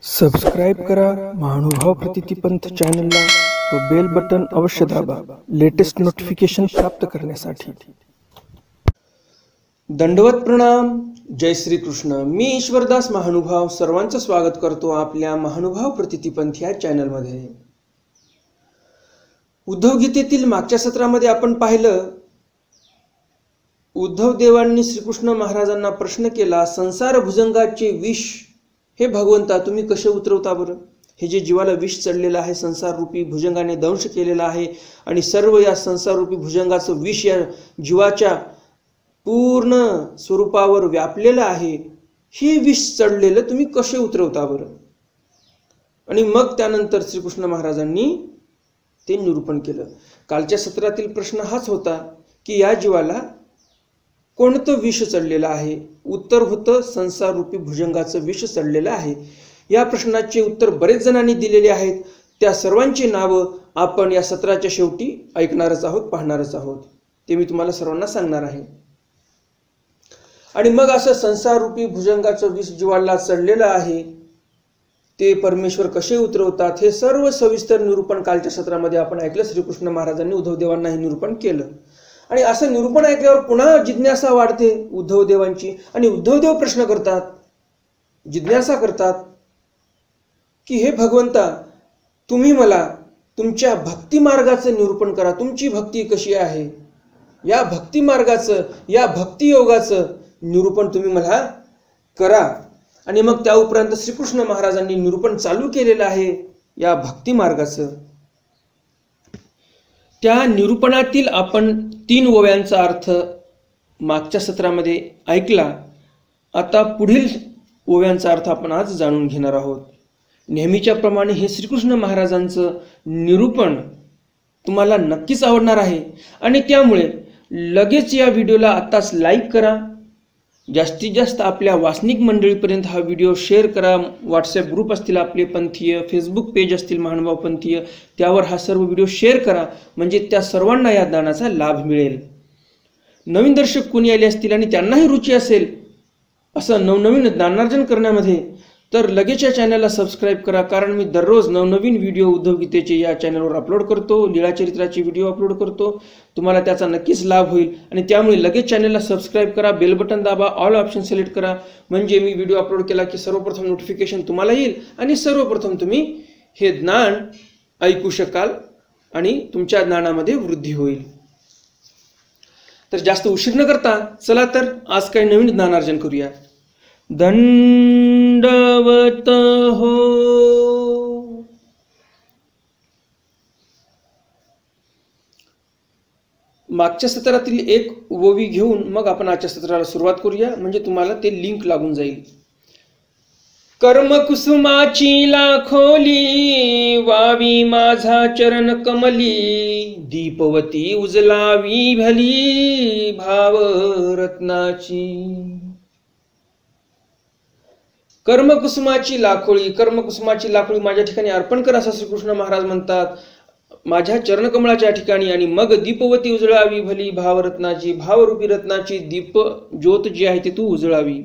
Subscribe करा महानुभाव प्रतितिपंथ चॅनलला व बेल बटन अवश्य दाबा लेटेस्ट नोटिफिकेशन प्राप्त करण्यासाठी। दंडवत प्रणाम। जय श्री कृष्ण। मी ईश्वरदास महानुभाव सर्वांचं स्वागत करतो आपल्या महानुभाव प्रतितिपंथ या चॅनलमध्ये। उद्धव गीतेतील मागच्या सत्रामध्ये आपण पाहिलं, उद्धव देवांनी श्रीकृष्ण महाराजांना प्रश्न केला, संसार भुजंगाचे विष हे भगवंता तुम्ही कसे उतरवता बरं? हे जे जीवाला विष चढलेलं आहे, संसार रूपी भुजंगाने दंश केलेला आहे आणि सर्व या संसार रूपी भुजंगाचं विष या जीवाच्या पूर्ण स्वरूपावर व्यापलेलं आहे, हे विष चढलेलं तुम्ही कसे उतरवता बरं? आणि मग त्यानंतर श्रीकृष्ण महाराजांनी ते निरूपण केलं। कालच्या सत्रातील प्रश्न हाच होता की या जीवाला कोणतं विष चढलेलं आहे? उत्तर होतं संसार रूपी भुजंगाचं विष चढलेलं आहे। या प्रश्नाचे उत्तर बरेच जणांनी दिलेले आहेत। त्या सर्वांची नावं आपण या सत्राच्या शेवटी ऐकणारच आहोत, पाहणारच आहोत। ते मी तुम्हाला सर्वांना सांगणार आहे। आणि मग असं संसार रूपी भुजंगाचं विष जीवाला चढलेलं आहे, ते परमेश्वर कसे उतरवतात हे सर्व सविस्तर निरूपण कालच्या सत्रामध्ये आपण ऐकलं। श्रीकृष्ण महाराजांनी उद्धव देवांना हे निरूपण केलं आणि असं निरूपण ऐकल्यावर पुन्हा जिज्ञासा वाढते उद्धव देवांची आणि उद्धव देव प्रश्न करतात, जिज्ञासा करतात की हे भगवंता, तुम्ही मला तुमच्या भक्ती मार्गाचं निरूपण करा। तुमची भक्ती कशी आहे, या भक्ती मार्गाचं, या भक्ती योगाचं निरूपण तुम्ही मला करा। आणि मग त्या उपरांत श्रीकृष्ण महाराजांनी निरूपण चालू केलेलं आहे या भक्ती मार्गाचं। त्या निरूपणातील आपण 3 ओव्यांचा अर्थ मागच्या सत्रामध्ये ऐकला। आता पुढील ओव्यांचा अर्थ आपण आज जाणून घेणार आहोत। नेहमीच्या प्रमाणे हे श्रीकृष्ण महाराजांचं निरूपण तुम्हाला नक्कीच आवडणार आहे आणि त्यामुळे लगेच या व्हिडिओला आताच लाईक करा। जास्तीत जास्त आपल्या वासनिक मंडळीपर्यंत हा व्हिडिओ शेअर करा। व्हॉट्सॲप ग्रुप असतील आपले पंथीय, फेसबुक पेज असतील महानुभाव पंथीय, त्यावर हा सर्व व्हिडिओ शेअर करा, म्हणजे त्या सर्वांना या ज्ञानाचा लाभ मिळेल। नवीन दर्शक कोणी आले असतील आणि त्यांनाही रुची असेल असं नवनवीन ज्ञानार्जन करण्यामध्ये, तर लगेच या चॅनलला सबस्क्राईब करा, कारण मी दररोज नवनवीन व्हिडिओ उद्धव गीतेचे या चॅनलवर अपलोड करतो, लीळाचरित्राचे व्हिडिओ अपलोड करतो। तुम्हाला त्याचा नक्कीच लाभ होईल आणि त्यामुळे लगेच चॅनलला सबस्क्राईब करा, बेल बटन दाबा, ऑल ऑप्शन सिलेक्ट करा, म्हणजे मी व्हिडिओ अपलोड केला की सर्वप्रथम नोटिफिकेशन तुम्हाला येईल आणि सर्वप्रथम तुम्ही हे ज्ञान ऐकू शकाल आणि तुमच्या ज्ञानामध्ये वृद्धी होईल। तर जास्त उशीर न करता चला तर आज काही नवीन ज्ञानार्जन करूया। दंडवत हो। मागच्या सत्रातील एक ओवी घेऊन मग आपण आजच्या सत्राला सुरुवात करूया, म्हणजे तुम्हाला ते लिंक लागून जाईल। कर्मकुसुमाची लाखोली वावी माझा चरण कमली, दीपवती उजलावी भली भाव रत्नाची। कर्मकुसुमाची लाखोळी, कर्मकुसुमाची लाखोळी माझ्या ठिकाणी अर्पण कर असं श्रीकृष्ण महाराज म्हणतात, माझ्या चरणकमळाच्या ठिकाणी। आणि मग दीपवती उजळावी भली भावरत्नाची, भावरूपी रत्नाची दीप ज्योत जी आहे ती तू उजळावी।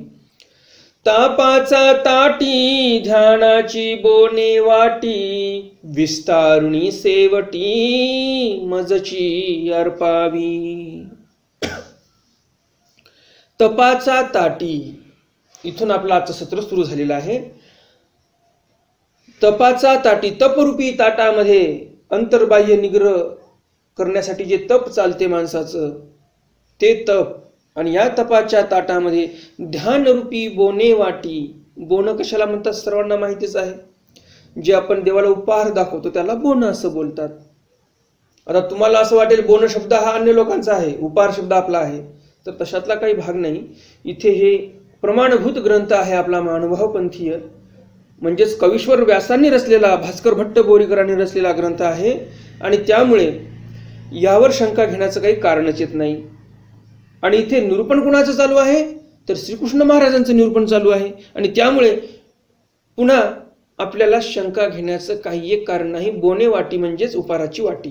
तापाचा ताटी ध्यानाची बोने वाटी, विस्तारुणी सेवटी मजची अर्पावी। तपाचा ताटी, इथून आपलं आजचं सत्र सुरू झालेलं आहे। तपाचा ताटी, तपरूपी ताटामध्ये अंतर्बाह्य निग्रह करण्यासाठी जे तप चालते माणसाचं, ते तप। आणि या तपाच्या ताटामध्ये ध्यानरूपी बोने वाटी, बोन कशाला म्हणतात सर्वांना माहितीच आहे, जे आपण देवाला उपहार दाखवतो त्याला बोन असं बोलतात। आता तुम्हाला असं वाटेल बोन शब्द हा अन्य लोकांचा आहे, उपहार शब्द आपला आहे, तर तशातला काही भाग नाही। इथे हे प्रमाणभूत ग्रंथ आहे आपला महानुभाव पंथीय, म्हणजेच कवीश्वर व्यासांनी रचलेला, भास्कर भट्ट बोरीकरांनी रचलेला ग्रंथ आहे आणि त्यामुळे यावर शंका घेण्याचं काही कारणच येत नाही। आणि इथे निरूपण कुणाचं चालू आहे, तर श्रीकृष्ण महाराजांचं निरूपण चालू आहे आणि त्यामुळे पुन्हा आपल्याला शंका घेण्याचं काही एक कारण नाही। बोने वाटी म्हणजेच उपहाराची वाटी।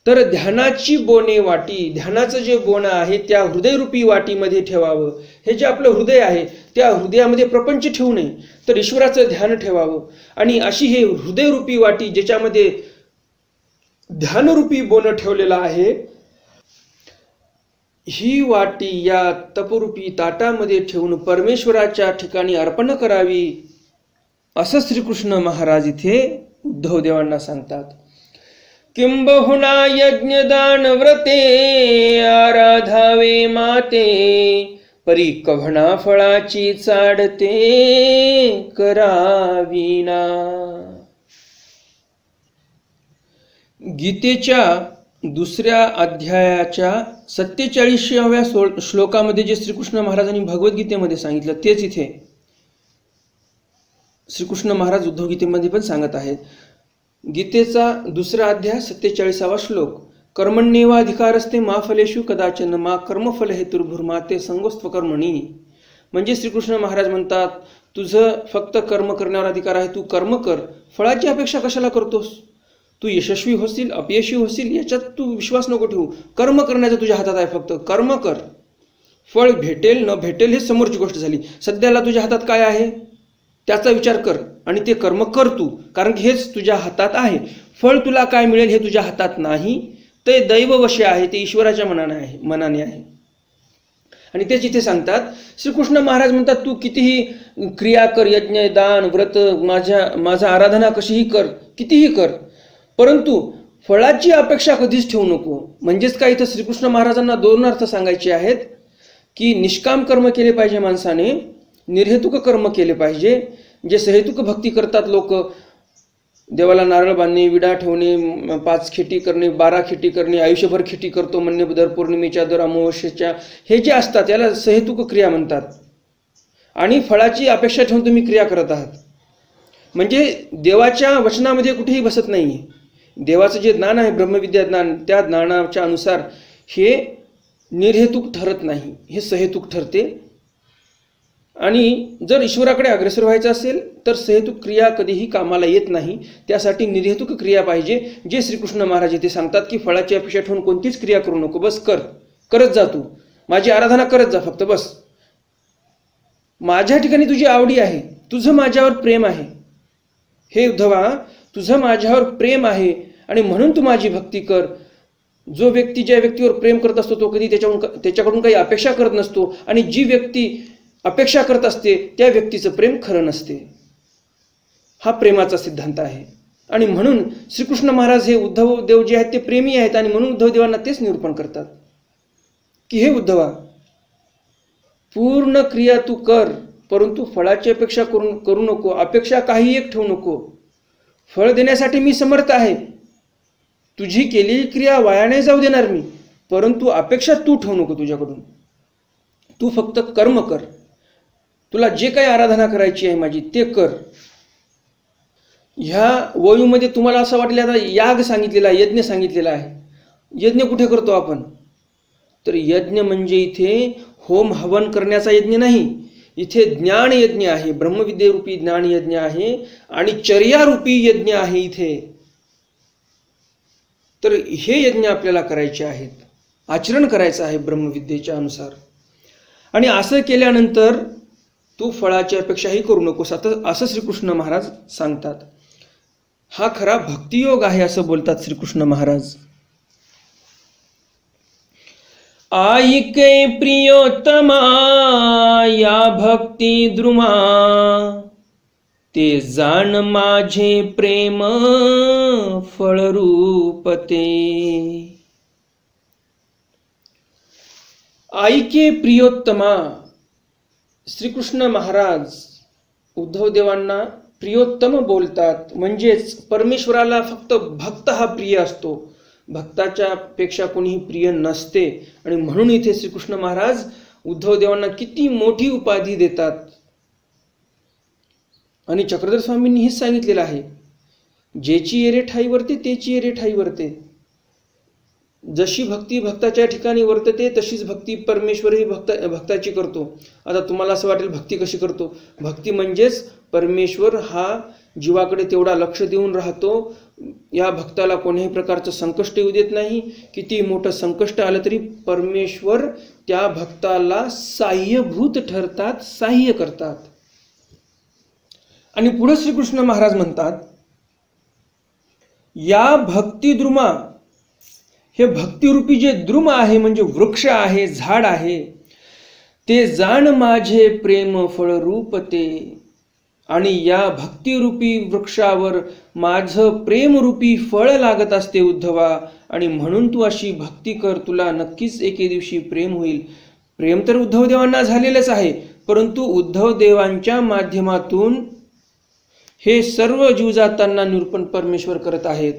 तर ध्यानाची बोने वाटी, ध्यानाचं जे बोनं आहे त्या हृदयरूपी वाटीमध्ये ठेवावं. हे जे आपलं हृदय आहे त्या हृदयामध्ये प्रपंच ठेवू नये, तर ईश्वराचं ध्यान ठेवावं. आणि अशी हे हृदयरूपी वाटी ज्याच्यामध्ये ध्यानरूपी बोनं ठेवलेलं आहे, ही वाटी या तपरूपी ताटामध्ये ठेवून परमेश्वराच्या ठिकाणी अर्पण करावी, असं श्रीकृष्ण महाराज इथे उद्धव देवांना सांगतात. किंबहुना यज्ञदान व्रते आराधावे माते, परी कभणा फळाची चाडते कराविना. गीतेच्या दुसऱ्या अध्यायाच्या 47व्या श्लोकामध्ये जे श्रीकृष्ण महाराजांनी भगवद्गीतेमध्ये सांगितलं तेच इथे श्रीकृष्ण महाराज उद्धव गीतेमध्ये पण सांगत आहेत. गीतेचा दुसरा अध्याय 47वा श्लोक. कर्मण्येवाधिकारस्ते मा फलेषु कदाचन मा कर्मफल हेतुर्भुर्माते संगोस्त्व कर्मणी. म्हणजे श्रीकृष्ण महाराज म्हणतात, तुझं फक्त कर्म करण्यावर अधिकार आहे, तू कर्म कर, फळाची अपेक्षा कशाला करतोस? तू यशस्वी होशील अपयशी होशील याच्यात तू विश्वास नको ठेवू. कर्म करण्याचं तुझ्या हातात आहे, फक्त कर्म कर. फळ भेटेल न भेटेल हे समोरची गोष्ट झाली. सध्याला तुझ्या हातात काय आहे त्याचा विचार कर आणि ते कर्म कर तू, कारण की हेच तुझ्या हातात आहे. फळ तुला काय मिळेल हे तुझ्या हातात नाही, ते दैववश आहे, ते ईश्वराच्या मनाने आहे. आणि तेच इथे सांगतात. श्रीकृष्ण महाराज म्हणतात, तू कितीही क्रिया कर, यज्ञ दान व्रत, माझा आराधना कशीही कर, कितीही कर, परंतु फळाची अपेक्षा कधीच ठेवू नको. म्हणजेच काय, इथं श्रीकृष्ण महाराजांना दोन अर्थ सांगायचे आहेत की निष्काम कर्म केले पाहिजे माणसाने, निर्हेतुक कर्म केले पाहिजे. जे सहेतुक भक्ती करतात लोक, देवाला नारळ बांधणे, विडा ठेवणे, 5 खेटी करणे, 12 खेटी करणे, आयुष्यभर खेटी करतो म्हणणे, दर पौर्णिमेच्या दर अमावस्येच्या, हे जे असतात याला सहेतुक क्रिया म्हणतात. आणि फळाची अपेक्षा ठेवून तुम्ही क्रिया करत आहात, म्हणजे देवाच्या वचनामध्ये कुठेही बसत नाही. देवाचं जे ज्ञान आहे ब्रह्मविद्या ज्ञान, त्या ज्ञानाच्या अनुसार हे निर्हेतुक ठरत नाही, हे सहेतुक ठरते. आणि जर ईश्वराकडे अग्रेसर व्हायचं असेल तर सहेतुक क्रिया कधीही कामाला येत नाही. त्यासाठी निर्हेतुक क्रिया पाहिजे. जे श्रीकृष्ण महाराज इथे सांगतात की फळाची अपेक्षा ठेवून कोणतीच क्रिया करू नको, बस करत जा, तू माझी आराधना करत जा फक्त, बस. माझ्या ठिकाणी तुझी आवडी आहे, तुझं माझ्यावर प्रेम आहे. हे उद्धवा, तुझं माझ्यावर प्रेम आहे आणि म्हणून तू माझी भक्ती कर. जो व्यक्ती ज्या व्यक्तीवर प्रेम करत असतो तो कधी त्याच्याकडून काही अपेक्षा करत नसतो, आणि जी व्यक्ती अपेक्षा करत असते त्या व्यक्तीचं प्रेम खरं नसते. हा प्रेमाचा सिद्धांत आहे. आणि म्हणून श्रीकृष्ण महाराज हे उद्धव देव जे आहेत ते प्रेमी आहेत, आणि म्हणून उद्धव देवांना तेच निरूपण करतात की हे उद्धवा, पूर्ण क्रिया तू कर, परंतु फळाची अपेक्षा करू नको. अपेक्षा काही एक ठेवू नको. फळ देण्यासाठी मी समर्थ आहे, तुझी केलेली क्रिया वाया नाही जाऊ देणार मी, परंतु अपेक्षा तू ठेवू नको तुझ्याकडून. तू फक्त कर्म कर, तुला जे काही आराधना करायची आहे माझी ते कर. ह्या वयूमध्ये तुम्हाला असं वाटलं आता याग सांगितलेला, यज्ञ सांगितलेला आहे. यज्ञ कुठे करतो आपण? तर यज्ञ म्हणजे इथे होम हवन करण्याचा यज्ञ नाही, इथे ज्ञान यज्ञ आहे, ब्रह्मविद्येरूपी ज्ञान यज्ञ आहे आणि चर्यारूपी यज्ञ आहे इथे. तर हे यज्ञ आपल्याला करायचे आहेत, आचरण करायचं आहे ब्रह्मविद्येच्या अनुसार. आणि असं केल्यानंतर तू फळाची अपेक्षाही करू नकोस, असं श्रीकृष्ण महाराज सांगतात. हा खरा भक्तियोग आहे असं बोलतात श्रीकृष्ण महाराज. आईके प्रियोत्तमा या भक्ती द्रुमा, ते जाण माझे प्रेम फळरूपते. आईके प्रियोत्तमा, श्रीकृष्ण महाराज उद्धव देवांना प्रियोत्तम बोलतात. म्हणजेच परमेश्वराला फक्त भक्त हा प्रिय असतो, भक्ताच्या पेक्षा कोणीही प्रिय नसते. आणि म्हणून इथे श्रीकृष्ण महाराज उद्धव देवांना किती मोठी उपाधी देतात. आणि चक्रधर स्वामींनी हेच सांगितलेलं आहे, जेची येरे ठाई वरते तेची येरे ठाई वरते. जशी भक्ती भक्ताच्या ठिकाणी वर्तते तशीच भक्ती परमेश्वरही भक्ताची करतो. आता तुम्हाला असं वाटेल भक्ती कशी करतो? भक्ती म्हणजेच परमेश्वर हा जीवाकडे तेवढा लक्ष देऊन राहतो, या भक्ताला कोणत्याही प्रकारचं संकट येऊ देत नाही. किती मोठं संकट आलं तरी परमेश्वर त्या भक्ताला साह्यभूत ठरतात, साह्य करतात. आणि पुढे श्रीकृष्ण महाराज म्हणतात, या भक्तिद्रुमा, हे भक्तिरूपी जे द्रुम आहे म्हणजे वृक्ष आहे, झाड आहे, ते जाण माझे प्रेम फळ रूप ते. आणि या भक्तिरूपी वृक्षावर माझं प्रेमरूपी फळ लागत असते उद्धवा. आणि म्हणून तू अशी भक्ती कर, तुला नक्कीच एके दिवशी प्रेम होईल. प्रेम तर उद्धव देवांना झालेलंच आहे, परंतु उद्धव देवांच्या माध्यमातून हे सर्व जीवजातांना निरूपण परमेश्वर करत आहेत.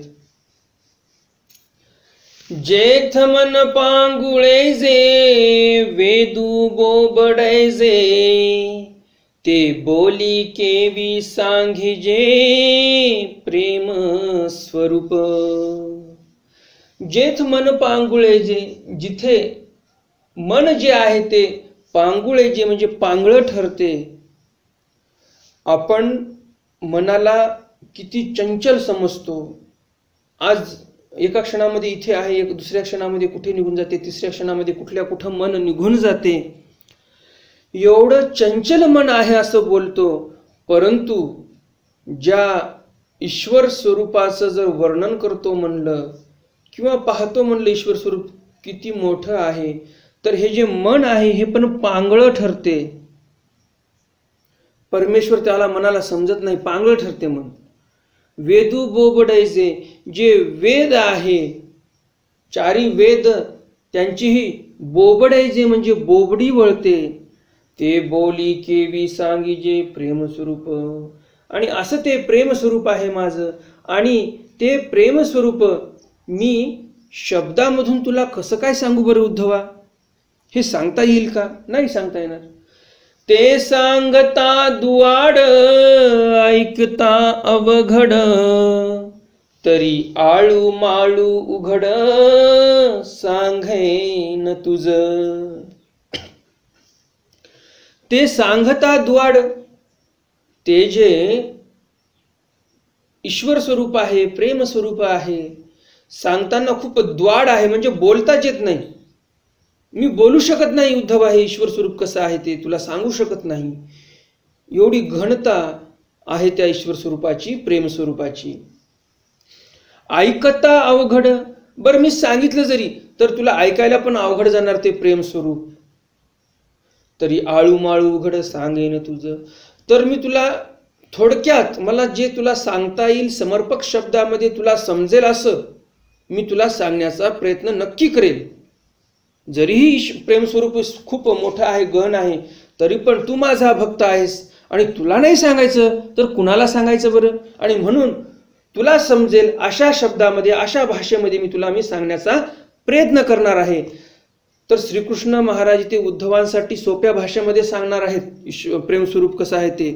जेथ मन पांगुळे जे वेदू बोबडे जे, ते बोली केवी सांगिजे प्रेम स्वरूप. जेथ मन पांगुळे जे, जिथे मन जे आहे ते पांगुळे जे म्हणजे पांगळ ठरते. आपण मनाला किती चंचल समजतो. आज एका क्षणामध्ये इथे आहे, एक दुसऱ्या क्षणामध्ये कुठे निघून जाते, तिसऱ्या क्षणामध्ये कुठं मन निघून जाते. एवढं चंचल मन आहे असं बोलतो, परंतु ज्या ईश्वर स्वरूपाचं जर वर्णन करतो म्हणलं किंवा पाहतो म्हणलं ईश्वर स्वरूप किती मोठं आहे, तर हे जे मन आहे हे पण पांगळ ठरते. परमेश्वर त्याला मनाला समजत नाही, पांगळ ठरते मन. वेदू बोबडायचे, जे वेद आहे, चारी वेद त्यांचीही बोबडायचे म्हणजे बोबडी वळते. ते बोली केवी सांगिजे प्रेमस्वरूप. आणि असं ते प्रेमस्वरूप आहे माझं. आणि ते प्रेमस्वरूप मी शब्दामधून तुला कसं काय सांगू बरं उद्धवा? हे सांगता येईल का? नाही सांगता येणार. ते सांगता दुआड ऐकता अवघड, तरी आळू माळू उघड सांगेन तुझ. ते सांगता दुआड, ते जे ईश्वर स्वरूप आहे, प्रेम स्वरूप आहे, सांगताना खूप द्वाड आहे म्हणजे बोलताच येत नाही. मी बोलू शकत नाही उद्धवा हे ईश्वर स्वरूप कसं आहे ते तुला सांगू शकत नाही. एवढी घनता आहे त्या ईश्वर स्वरूपाची, प्रेम स्वरूपाची. ऐकता अवघड, बरं मी सांगितलं जरी तर तुला ऐकायला पण अवघड जाणार ते प्रेम स्वरूप. तरी आळू माळू उघड सांगेन तुझं. तर मी तुला थोडक्यात, मला जे तुला सांगता येईल समर्पक शब्दामध्ये तुला समजेल असं मी तुला सांगण्याचा प्रयत्न नक्की करेल. जरीही प्रेमस्वरूप खूप मोठा आहे, गहन आहे, तरी पण तू माझा भक्त आहेस आणि तुला नाही सांगायचं तर कुणाला सांगायचं बरं? आणि म्हणून तुला समजेल अशा शब्दामध्ये, अशा भाषेमध्ये मी सांगण्याचा प्रयत्न करणार आहे. तर श्रीकृष्ण महाराज ते उद्धवांसाठी सोप्या भाषेमध्ये सांगणार आहेत प्रेमस्वरूप कसं आहे ते.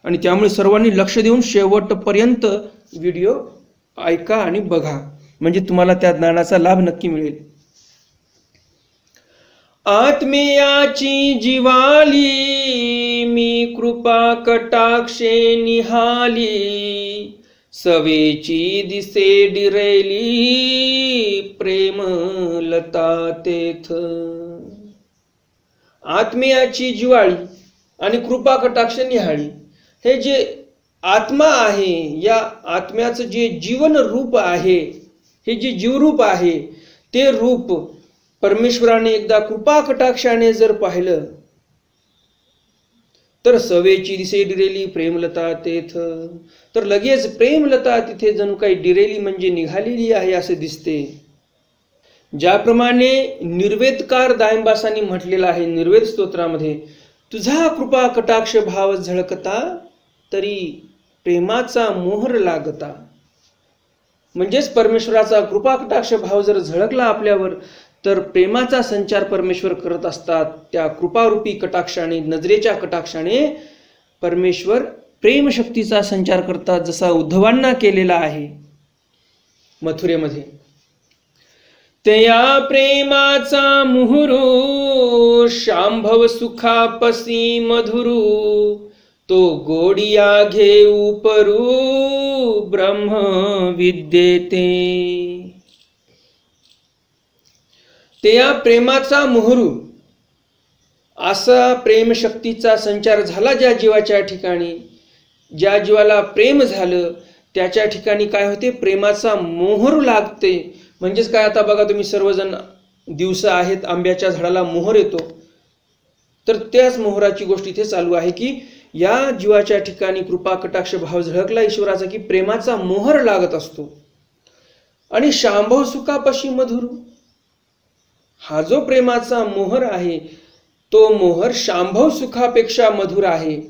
आणि त्यामुळे सर्वांनी लक्ष देऊन शेवटपर्यंत व्हिडिओ ऐका आणि बघा, म्हणजे तुम्हाला त्या ज्ञानाचा लाभ नक्की मिळेल. आत्मेयाची जीवाली मी कृपा कटाक्षे निहाली, सवेची दिसे डिरेली प्रेम लता तेथ. आत्मेयाची जिवाळी आणि कृपा कटाक्ष निहाळी, हे जे आत्मा आहे, या आत्म्याचं जे जीवन रूप आहे, हे जे जीवरूप आहे, ते रूप परमेश्वराने एकदा कृपा कटाक्षाने जर पाहिलं तर सवेची दिसे डिरेली प्रेमलता तेथ. तर लगेच प्रेमलता तिथे जणू काही डिरेली म्हणजे निघालेली आहे असे दिसते. ज्याप्रमाणे निर्वेदकार दायंबासांनी म्हटलेलं आहे निर्वेद स्तोत्रामध्ये, तुझा कृपा कटाक्ष भाव झळकता तरी प्रेमाचा मोहर लागता. म्हणजेच परमेश्वराचा कृपा कटाक्ष भाव जर झळकला आपल्यावर तर प्रेमाचा संचार परमेश्वर करत असतात. त्या कृपारूपी कटाक्षाने, नजरेच्या कटाक्षाने परमेश्वर प्रेमशक्तीचा संचार करतात, जसा उद्धवांना केलेला आहे मथुरेमध्ये. तया प्रेमाचा मुहुरू शांभव सुखापसी मधुरू तो गोडिया घेऊ परू ब्रह्म विद्येते. तया प्रेमाचा मुहुरू असा प्रेमशक्तीचा संचार झाला ज्या जीवाच्या ठिकाणी, ज्या जीवाला प्रेम झालं त्याच्या ठिकाणी काय होते, प्रेमाचा मोहर लागते. म्हणजेच काय, आता बघा तुम्ही सर्वजण दिवस आहेत, आंब्याच्या झाडाला मोहर येतो, तर त्याच मोहराची गोष्ट इथे चालू आहे की या जीवाच्या ठिकाणी कृपा कटाक्ष भाव झळकला ईश्वराचा की प्रेमाचा मोहर लागत असतो. आणि शांभव सुखापशी मधुरू, हा जो प्रेमाचा मोहर आहे तो मोहर शांभव सुखापेक्षा मधुर आहे.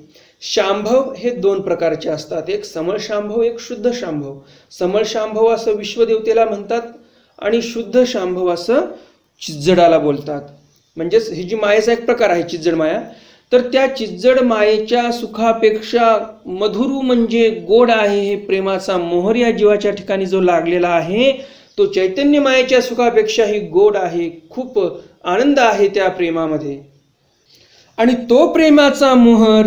शांभव हे दोन प्रकारचे असतात, एक समळ शांभव, एक शुद्ध शांभव. समळ शांभव असं विश्वदेवतेला म्हणतात आणि शुद्ध शांभव असं चिज्जडाला बोलतात. म्हणजेच ही जी मायेचा एक प्रकार आहे चिज्जड माया, तर त्या चिज्जड मायेच्या सुखापेक्षा मधुरू म्हणजे गोड आहे हे प्रेमाचा मोहर या जीवाच्या ठिकाणी जो लागलेला आहे तो चैतन्य मायेच्या सुखापेक्षाही गोड आहे. खूप आनंद आहे त्या प्रेमामध्ये. आणि तो प्रेमाचा मोहर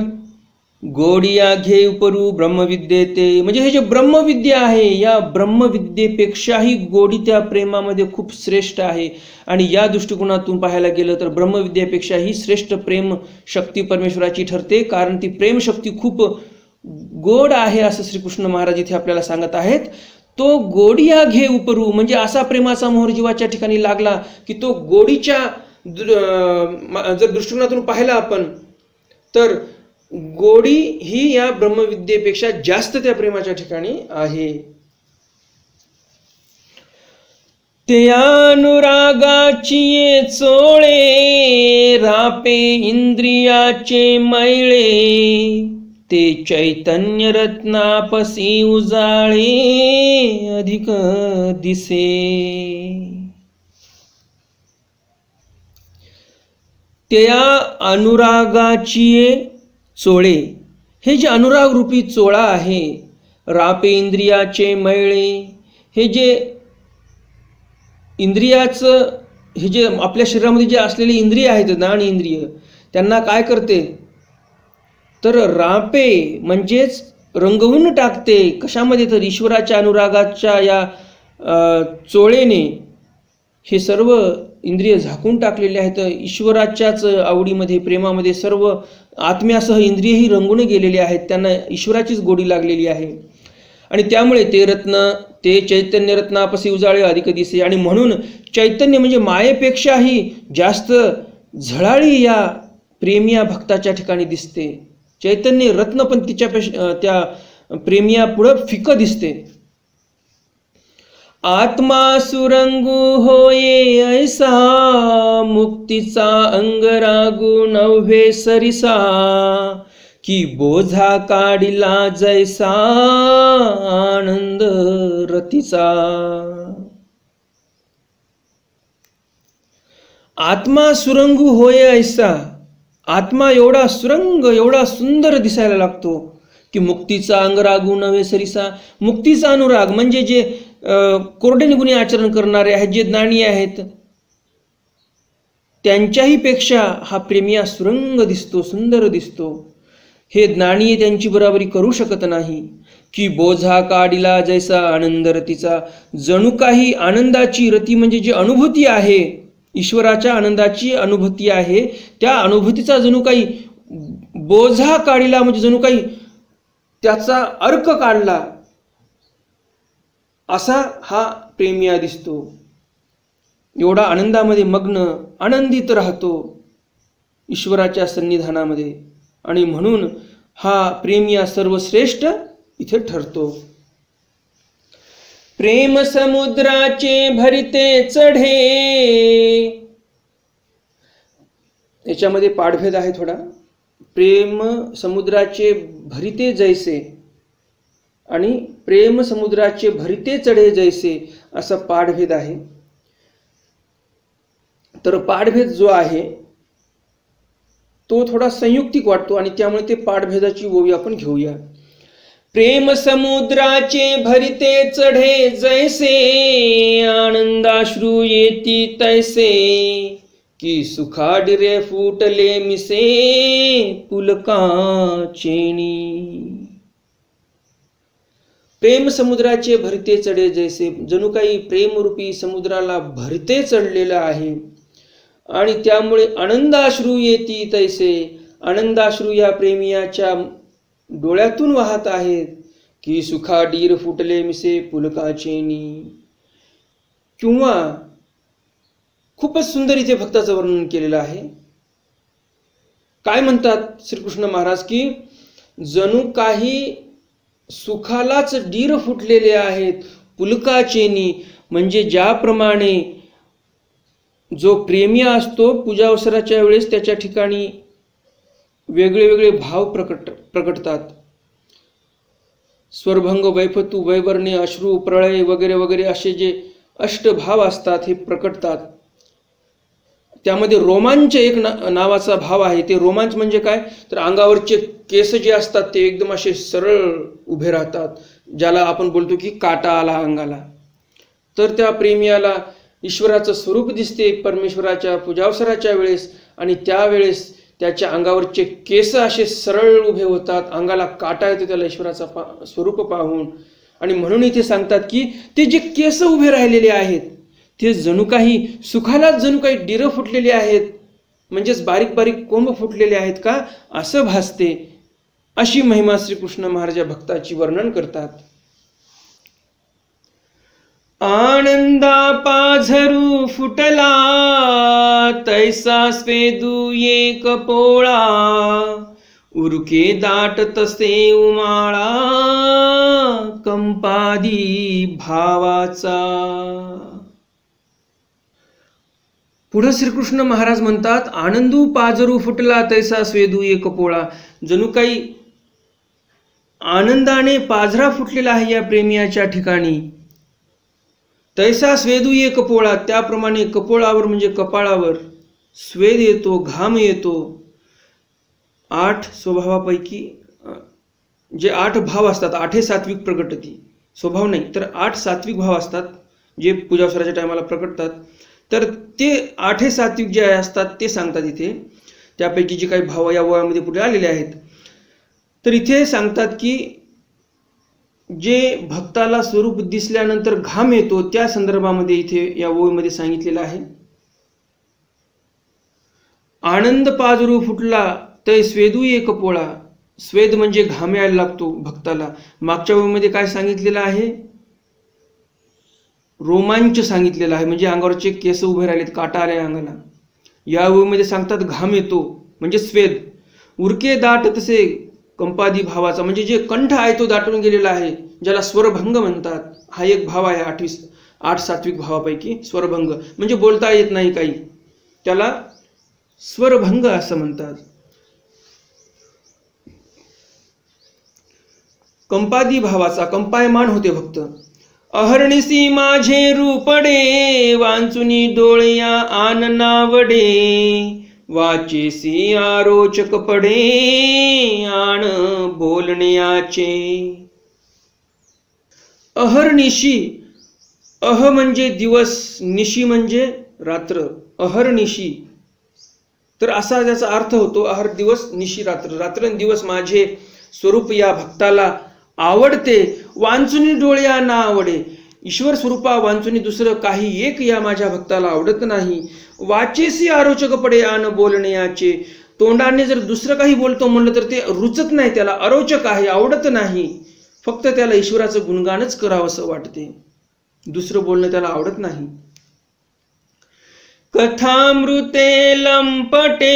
गोडिया घेऊ परू ब्रह्मविद्येते, म्हणजे हे जे ब्रह्मविद्या आहे या ब्रह्मविद्येपेक्षाही गोडी त्या प्रेमामध्ये खूप श्रेष्ठ आहे. आणि या दृष्टिकोनातून पाहायला गेलं तर ब्रह्मविद्येपेक्षाही श्रेष्ठ प्रेम शक्ती परमेश्वराची ठरते, कारण ती प्रेमशक्ती खूप गोड आहे असं श्रीकृष्ण महाराज इथे आपल्याला सांगत आहेत. तो गोडिया घेऊ परू म्हणजे असा प्रेमाचा मोहर जीवाच्या ठिकाणी लागला की तो गोडीच्या जर दृष्टिकोनातून पाहिला आपण तर गोडी ही या ब्रह्मविद्येपेक्षा जास्त त्या प्रेमाच्या ठिकाणी आहे. त्या अनुरागाची चोळे रापे इंद्रियाचे मैळे ते चैतन्य रत्नापसी उजाळे अधिक दिसे. त्या अनुरागाची चोळे, हे जे अनुराग रूपी चोळा आहे, रापे इंद्रियाचे मैळे, हे जे इंद्रियाचं, हे जे आपल्या शरीरामध्ये जे असलेले इंद्रिय आहेत ज्ञान इंद्रिय, त्यांना काय करते तर रापे म्हणजेच रंगवून टाकते. कशामध्ये तर ईश्वराच्या अनुरागाच्या या चोळेने हे सर्व इंद्रिय झाकून टाकलेले आहेत. ईश्वराच्याच आवडीमध्ये प्रेमामध्ये सर्व आत्म्यासह इंद्रियही रंगून गेलेले आहेत, त्यांना ईश्वराचीच गोडी लागलेली आहे. आणि त्यामुळे ते रत्न, ते चैतन्य रत्नापसी उजाळे अधिक दिसे. आणि म्हणून चैतन्य म्हणजे मायेपेक्षाही जास्त झळाळी या प्रेमिया भक्ताच्या ठिकाणी दिसते. चैतन्य रत्न पण तिच्यापेक्षा त्या प्रेमिया पुढं फिकं दिसते. आत्मा सुरंगू होये ऐसा मुक्तीचा अंगरागू नव्हे सरिसा की बोझा काढिला जैसा आनंद रतीचा. आत्मा सुरंगू होय ऐसा, आत्मा एवढा सुरंग एवढा सुंदर दिसायला लागतो की मुक्तीचा अंगरागू नव्हे सरिसा. मुक्तीचा अनुराग म्हणजे जे कोरडे निगुणी आचरण करणारे आहेत, जे ज्ञानी आहेत, त्यांच्याही पेक्षा हा प्रेमिया सुरंग दिसतो, सुंदर दिसतो. हे ज्ञानी त्यांची बराबरी करू शकत नाही. की बोझा काढिला जैसा आनंद रतीचा, जणू काही आनंदाची रती म्हणजे जी अनुभूती आहे, ईश्वराच्या आनंदाची अनुभूती आहे, त्या अनुभूतीचा जणू काही बोझा काढिला म्हणजे जणू काही त्याचा अर्क काढला असा हा प्रेमिया दिसतो. एवढा आनंदामध्ये मग्न आनंदित राहतो ईश्वराच्या सन्निधानामध्ये. आणि म्हणून हा प्रेमिया सर्वश्रेष्ठ इथे ठरतो. प्रेम समुद्राचे भरिते चढे, याच्यामध्ये पाठभेद आहे थोडा. प्रेम समुद्राचे भरिते जैसे आणि प्रेम समुद्राचे भरिते चढे जैसे असा पाठभेद आहे. तर पाठभेद जो आहे तो थोडा संयुक्तिक वाटतो आणि त्यामुळे ते पाठभेदाची ओवी आपण घेऊया. प्रेम समुद्राचे भरिते चढे जैसे, आनंदाश्रू येती तैसे, की सुखाडिरे फुटले मिसे पुलकाचेनी. प्रेम समुद्राचे भरते चढे जैसे, जणू काही प्रेमरूपी समुद्राला भरते चढलेलं आहे आणि त्यामुळे आनंदाश्रू येती तैसे, आनंदाश्रू या प्रेमियाच्या डोळ्यातून वाहत आहेत. की सुखाडीर फुटले मिसे पुलकाचेनी. किंवा खूपच सुंदर इथे भक्ताचं वर्णन केलेलं आहे. काय म्हणतात श्रीकृष्ण महाराज की जणू काही सुखालाच डीर फुटलेले आहेत पुलकाचेनी. म्हणजे ज्याप्रमाणे जो प्रेमी असतो पूजा अवसराच्या वेळेस त्याच्या ठिकाणी वेगळे वेगळे भाव प्रकटतात. स्वरभंग, वैफतू, वैवर्ण्य, अश्रू, प्रळय वगैरे वगैरे असे जे अष्टभाव असतात हे प्रकटतात. त्यामध्ये रोमांच एक नावाचा भाव आहे. ते रोमांच म्हणजे काय तर अंगावरचे केस जे असतात ते एकदम असे सरळ उभे राहतात, ज्याला आपण बोलतो की काटा आला अंगाला. तर त्या प्रेमियाला ईश्वराचं स्वरूप दिसते परमेश्वराच्या पूजावसराच्या वेळेस आणि त्यावेळेस त्याच्या अंगावरचे केस असे सरळ उभे होतात, अंगाला काटा येतो त्याला ईश्वराचा स्वरूप पाहून. आणि म्हणून इथे सांगतात की ते जे केस उभे राहिलेले आहेत ते जणू काही सुखालाच जणू काही डीरं फुटलेली आहेत, म्हणजेच बारीक बारीक कोंब फुटलेले आहेत का असं भासते. अशी महिमा श्रीकृष्ण महाराज भक्ताची वर्णन करतात. आनंदा पाझरू फुटला तैसा स्वेदू एक पोळा, उरके दाट तसे उमाळा कंपादी भावाचा. पुढे श्रीकृष्ण महाराज म्हणतात आनंदू पाझरू फुटला तैसा स्वेदू एक पोळा. जणू काही आनंदाने पाझरा फुटलेला आहे या प्रेमियाच्या ठिकाणी. तैसा स्वेदू एक कपोळा, त्याप्रमाणे कपोळावर म्हणजे कपाळावर स्वेद येतो, घाम येतो. 8 स्वभावापैकी जे 8 भाव असतात, 8 सात्विक प्रकटती, स्वभाव नाही तर 8 सात्विक भाव असतात जे पूजावसराच्या टायमाला प्रकटतात. तर ते 8 सात्विक जे असतात ते सांगतात इथे. त्यापैकी जे काही भाव या वयामध्ये पुढे आलेले आहेत तर इथे सांगतात की जे भक्ताला स्वरूप दिसल्यानंतर घाम येतो त्या संदर्भामध्ये इथे या ओळीमध्ये सांगितलेलं आहे. आनंद पाजरू फुटला तै स्वेदू एक पोळा. स्वेद म्हणजे घाम यायला लागतो भक्ताला. मागच्या ओळीमध्ये काय सांगितलेलं आहे? रोमांच सांगितलेला आहे, म्हणजे अंगावरचे केस उभे राहिलेत, काटा आले अंगाला. या ओळीमध्ये सांगतात घाम येतो म्हणजे स्वेद. उरके दाट तसे कंपादी भावाचा, म्हणजे जे कंठ आहे तो दाटून गेलेला आहे, ज्याला स्वरभंग म्हणतात. हा एक भाव आहे 8 सात्विक भावापैकी. स्वरभंग म्हणजे बोलता येत नाही काही, त्याला स्वरभंग असं म्हणतात. कंपादी भावाचा, कंपायमान होते भक्त. अहर्निसी माझे रूपडे, वांचुनी डोळ्या आन नावडे, वाचेसी आरोचक पडे, आण बोलण्याचे. अहर्निशी, अह म्हणजे दिवस, निशी म्हणजे रात्र. अहर्निशी तर असा त्याचा अर्थ होतो. अहर दिवस, निशी रात्र. रात्रंदिवस माझे स्वरूप या भक्ताला आवडते. वांचुनी डोळ्या ना आवडे, ईश्वर स्वरूपा वांचुनी दुसरं काही एक या माझ्या भक्ताला आवडत नाही. वाचेसी आरोचक पडे आन बोलण्याचे, तोंडाने जर दुसरं काही बोलतो म्हणलं तर ते रुचत नाही त्याला, अरोचक आहे, आवडत नाही. फक्त त्याला ईश्वराचं गुणगानच करावं असं वाटते, दुसरं बोलणं त्याला आवडत नाही. कथामृते लंपटे,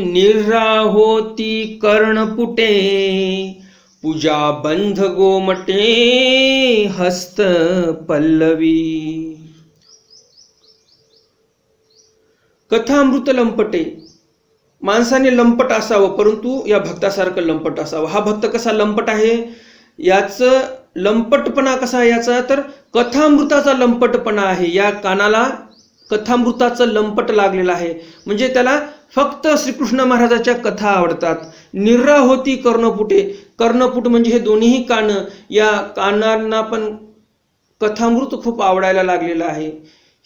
निर्रा होती कर्णपुटे, पूजा बंध गोमटे, हस्त पल्लवी. कथामृत लंपटे, माणसाने लंपट असावं परंतु या भक्तासारखं लंपट असावं. हा भक्त कसा लंपट आहे, याचं लंपटपणा कसा आहे याचा, तर कथामृताचा लंपटपणा आहे. या कानाला कथामृताचं लंपट लागलेला आहे. म्हणजे त्याला फक्त श्रीकृष्ण महाराजाच्या कथा आवडतात. निर्रा होती कर्णपुटे, कर्णपुट म्हणजे हे दोन्हीही कान, या कानांना पण कथामृत खूप आवडायला लागलेलं आहे.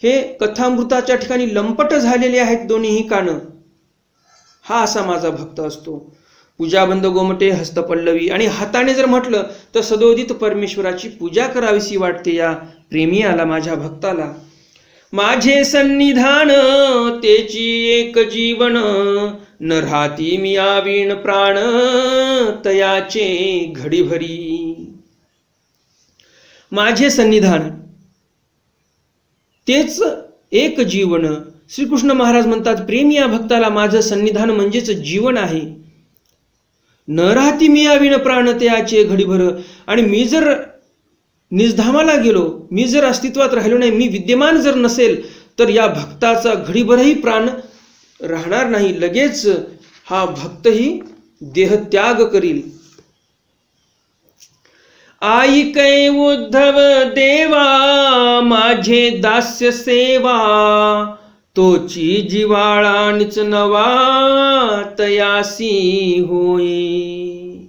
हे कथामृताच्या ठिकाणी लंपट झालेले आहेत दोन्हीही कान. हा असा माझा भक्त असतो. पूजाबंद गोमटे हस्तपल्लवी, आणि हाताने जर म्हटलं तर सदोदित परमेश्वराची पूजा करावीशी वाटते या प्रेमियाला, माझ्या भक्ताला. माझे सन्निधान तेची एक जीवन, न राहती मी आवीण प्राण तयाचे घडीभरी. माझे सन्निधान तेच एक जीवन. श्रीकृष्ण महाराज म्हणतात प्रेमी या भक्ताला माझं सन्निधान म्हणजेच जीवन आहे. न राहती मी आवीण प्राण तयाचे घडीभर. आणि मी जर निजधामाला गेलो, मी जर अस्तित्वात राहिलो नाही, मी विद्यमान जर नसेल, तर या भक्ताचा घडीभरही प्राण राहणार नाही. लगेच हा भक्तही देहत्याग करील. ऐकै उद्धव देवा माझे दास्य सेवा, तोची जिवाळा निच नवा तयासी होई.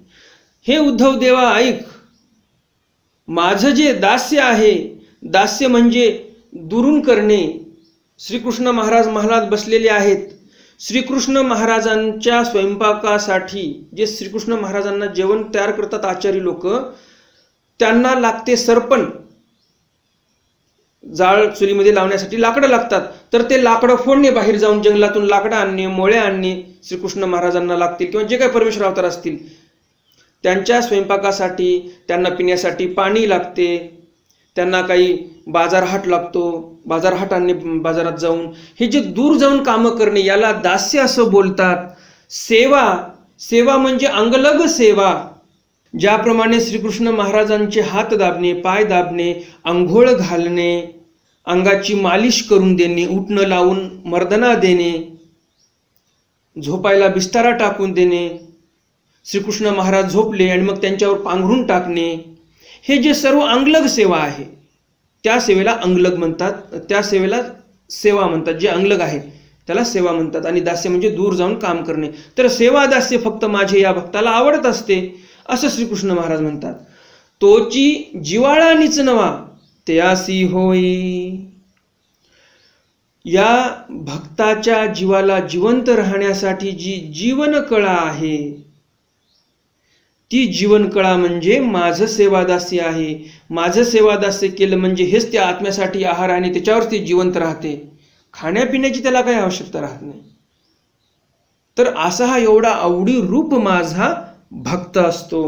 हे उद्धव देवा ऐक, माझं जे दास्य आहे, दास्य म्हणजे दुरून करणे. श्रीकृष्ण महाराज महालात बसलेले आहेत. श्रीकृष्ण महाराजांच्या स्वयंपाकासाठी जे श्रीकृष्ण महाराजांना जेवण तयार करतात आचारी लोक, त्यांना लागते सरपण. जाळ चुलीमध्ये लावण्यासाठी लाकडं लागतात, तर ते लाकडं फोडणे, बाहेर जाऊन जंगलातून लाकडं आणणे, मोळ्या आणणे श्रीकृष्ण महाराजांना लागतील, किंवा जे काही परमेश्वर अवतार असतील त्यांच्या स्वयंपाकासाठी, त्यांना पिण्यासाठी पाणी लागते, त्यांना काही बाजारहाट लागतो, बाजारहाट आणणे बाजारात जाऊन. हे जे दूर जाऊन कामं करणे याला दास्य असं बोलतात. सेवा, सेवा म्हणजे अंगलग सेवा. ज्याप्रमाणे श्रीकृष्ण महाराजांचे हात दाबणे, पाय दाबणे, अंघोळ घालणे, अंगाची मालिश करून देणे, उठणं लावून मर्दना देणे, झोपायला बिस्तारा टाकून देणे, श्रीकृष्ण महाराज झोपले आणि मग त्यांच्यावर पांघरून टाकणे, हे जे सर्व अंगलग सेवा आहे त्या सेवेला अंगलग म्हणतात, त्या सेवेला सेवा म्हणतात. जे अंगलग आहे त्याला सेवा म्हणतात. आणि दास्य म्हणजे दूर जाऊन काम करणे. तर सेवा दास्य फक्त माझे या भक्ताला आवडत असते असं श्रीकृष्ण महाराज म्हणतात. तोची जिवाळा निच नवा तयासी होई. या भक्ताच्या जीवाला जिवंत राहण्यासाठी जी जीवन कळा आहे, ती जीवन कळा म्हणजे माझं सेवादास्य आहे. माझं सेवादास्य केलं म्हणजे हेच त्या आत्म्यासाठी आहार आणि त्याच्यावर ती जिवंत राहते. खाण्यापिण्याची त्याला काही आवश्यकता राहत नाही. तर असा हा एवढा आवडी रूप माझा भक्त असतो.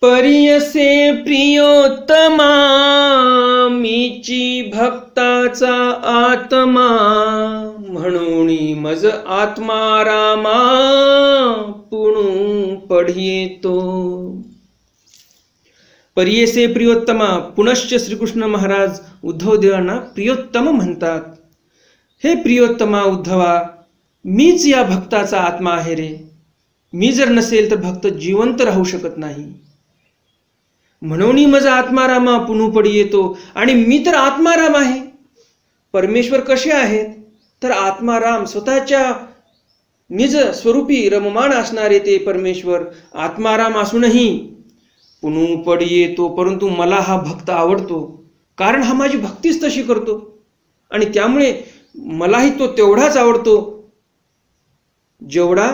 परियसे प्रियोत्तमा मीची भक्ताचा आत्मा, म्हणून मज आत्मा रामा पुणू पढियेतो. परियसे प्रियोत्तमा, पुनश्च श्रीकृष्ण महाराज उद्धव देवांना प्रियोत्तम म्हणतात. हे प्रियोत्तमा उद्धवा, मीच या भक्ताचा आत्मा आहे रे. मी जर नसेल तर भक्त जिवंत राहू शकत नाही. म्हणून माझा आत्मारामा पुनू पडी येतो. आणि मी तर आत्माराम आहे. परमेश्वर कसे आहेत तर आत्माराम, स्वतःच्या निज स्वरूपी रममाण असणारे ते परमेश्वर आत्माराम असूनही पुनू पडी येतो. परंतु मला हा भक्त आवडतो, कारण हा माझी भक्तीच तशी करतो. आणि त्यामुळे मलाही तो तेवढाच आवडतो जेवढा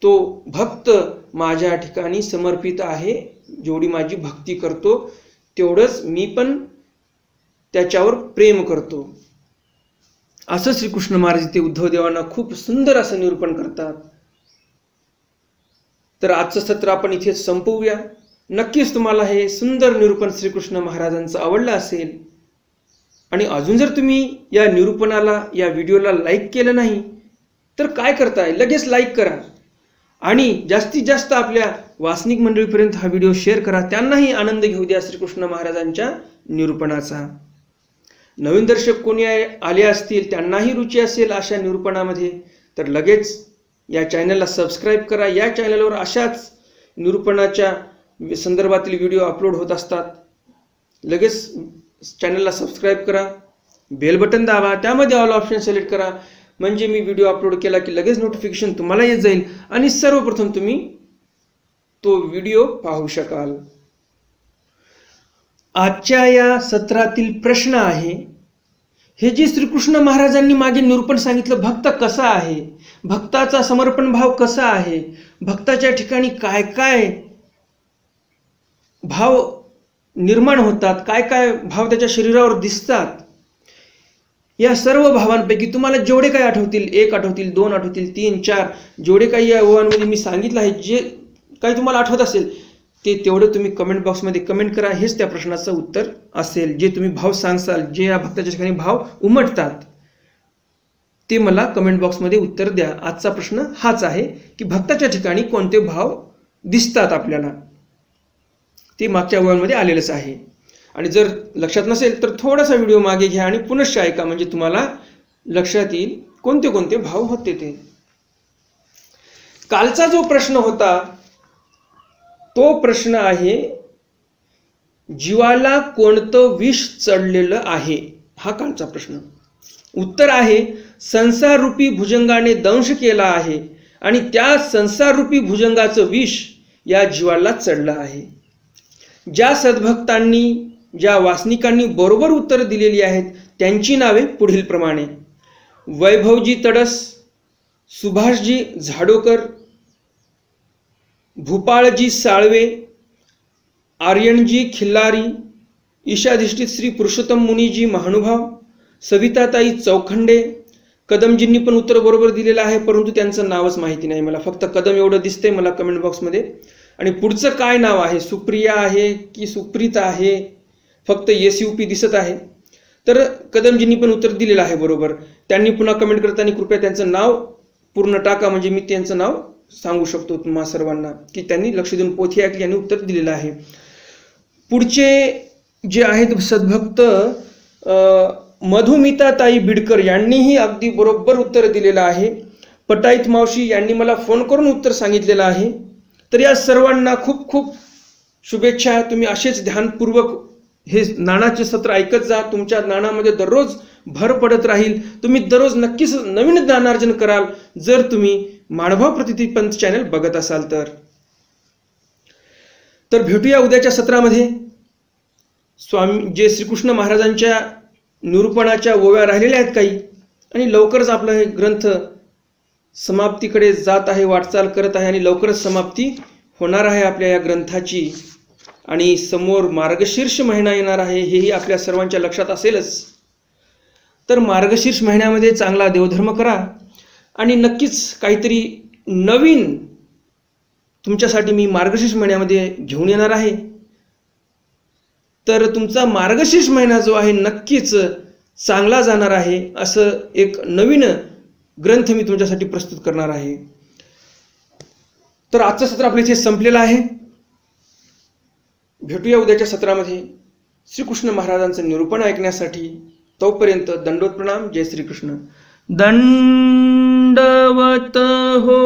तो भक्त माझ्या ठिकाणी समर्पित आहे. जेवढी माझी भक्ती करतो तेवढंच मी पण त्याच्यावर प्रेम करतो. असं श्रीकृष्ण महाराज ते उद्धव देवांना खूप सुंदर असं निरूपण करतात. तर आजचं सत्र आपण इथेच संपवूया. नक्कीच तुम्हाला हे सुंदर निरूपण श्रीकृष्ण महाराजांचं आवडलं असेल. आणि अजून जर तुम्ही या निरूपणाला, या व्हिडिओला लाईक केलं नाही तर काय करताय, लगेच लाईक करा. आणि जास्तीत जास्त आपल्या वासनिक मंडळीपर्यंत हा व्हिडिओ शेअर करा. त्यांनाही आनंद घेऊ द्या श्रीकृष्ण महाराजांच्या निरूपणाचा. नवीन दर्शक कोणी आले असतील, त्यांनाही रुची असेल अशा निरूपणामध्ये, तर लगेच या चॅनलला सबस्क्राईब करा. या चॅनलवर अशाच निरूपणाच्या संदर्भातील व्हिडिओ अपलोड होत असतात. लगेच चॅनलला सबस्क्राईब करा, बेल बटन दाबा, त्यामध्ये ऑल ऑप्शन सिलेक्ट करा, म्हणजे मी व्हिडिओ अपलोड केला की लगेच नोटिफिकेशन तुम्हाला येत जाईल आणि सर्वप्रथम तुम्ही तो व्हिडिओ पाहू शकाल. आजच्या या सत्रातील प्रश्न आहे, हे जे श्रीकृष्ण महाराजांनी मागे निरूपण सांगितलं, भक्त कसा आहे, भक्ताचा समर्पण भाव कसा आहे, भक्ताच्या ठिकाणी काय काय भाव निर्माण होतात, काय काय भाव त्याच्या शरीरावर दिसतात, या सर्व भावांपैकी तुम्हाला जेवढे काही आठवतील, 1 आठवतील, 2 आठवतील, 3, 4, जेवढे काही या ओवांमध्ये मी सांगितलं आहे, जे काही तुम्हाला आठवत असेल ते तेवढं तुम्ही कमेंट बॉक्समध्ये कमेंट करा. हेच त्या प्रश्नाचं उत्तर असेल. जे तुम्ही भाव सांगसाल, जे या भक्ताच्या ठिकाणी भाव उमटतात, ते मला कमेंट बॉक्समध्ये उत्तर द्या. आजचा प्रश्न हाच आहे की भक्ताच्या ठिकाणी कोणते भाव दिसतात आपल्याला, ते मागच्या ओव्यांमध्ये आलेलंच आहे. आणि जर लक्षात नसेल तर थोडासा व्हिडिओ मागे घ्या आणि पुनश्च ऐका, म्हणजे तुम्हाला लक्षात येईल कोणते कोणते भाव होते ते. कालचा जो प्रश्न होता तो प्रश्न आहे, जीवाला कोणतं विष चढलेलं आहे, हा कालचा प्रश्न. उत्तर आहे, संसाररूपी भुजंगाने दंश केला आहे आणि त्या संसाररूपी भुजंगाचं विष या जीवाला चढलं आहे. ज्या सद्भक्तांनी, ज्या वासनिकांनी बरोबर उत्तर दिलेली आहेत त्यांची नावे पुढील प्रमाणे: वैभवजी तडस, सुभाषजी झाडोकर, भूपाळजी साळवे, आर्यनजी खिल्लारी, ईशाधिष्ठित श्री पुरुषोत्तम मुनीजी महानुभाव, सविताताई चौखंडे. कदमजींनी पण उत्तर बरोबर दिलेलं आहे, परंतु त्यांचं नावच माहिती नाही मला, फक्त कदम एवढं दिसतंय मला कमेंट बॉक्समध्ये. आणि पुढचं काय नाव आहे, सुप्रिया आहे की सुप्रीता आहे, फक्त SUP दिसत आहे. तर कदमजींनी पण उत्तर दिलेलं आहे बरोबर. त्यांनी पुन्हा कमेंट करताना कृपया त्यांचं नाव पूर्ण टाका, म्हणजे मी त्यांचं नाव सांगू शकतो तुम्हा सर्वांना की त्यांनी लक्ष देऊन पोथी ऐकली आणि उत्तर दिलेलं आहे. पुढचे जे आहेत सद्भक्त मधुमिताताई बिडकर यांनीही अगदी बरोबर उत्तर दिलेलं आहे. पटाईत मावशी यांनी मला फोन करून उत्तर सांगितलेलं आहे. तर या सर्वांना खूप खूप शुभेच्छा. तुम्ही असेच ध्यानपूर्वक हे ज्ञानाचे सत्र ऐकत जा. तुमच्या ज्ञानामध्ये दररोज भर पडत राहील. तुम्ही दररोज नक्कीच नवीन ज्ञानार्जन कराल जर तुम्ही मानभाव प्रतितीपंथ चॅनल बघत असाल तर भेटूया उद्याच्या सत्रामध्ये. स्वामी जे श्रीकृष्ण महाराजांच्या निरूपणाच्या ओव्या राहिलेल्या आहेत काही, आणि लवकरच आपला हे ग्रंथ समाप्तीकडे जात आहे, वाटचाल करत आहे आणि लवकरच समाप्ती होणार आहे आपल्या या ग्रंथाची. आणि समोर मार्गशीर्ष महिना येणार आहे, हेही आपल्या सर्वांच्या लक्षात असेलच. तर मार्गशीर्ष महिन्यामध्ये चांगला देवधर्म करा आणि नक्कीच काहीतरी नवीन तुमच्यासाठी मी मार्गशीर्ष महिन्यामध्ये घेऊन येणार आहे. तर तुमचा मार्गशीर्ष महिना जो आहे नक्कीच चांगला जाणार आहे, असं एक नवीन ग्रंथ मी तुमच्यासाठी प्रस्तुत करणार आहे. तर आजचं सत्र आपल्या इथे संपलेलं आहे. भेटूया उद्याच्या सत्रामध्ये श्रीकृष्ण महाराजांचं निरूपण ऐकण्यासाठी. तोपर्यंत दंडोत प्रणाम. जय श्रीकृष्ण. दंडवत हो.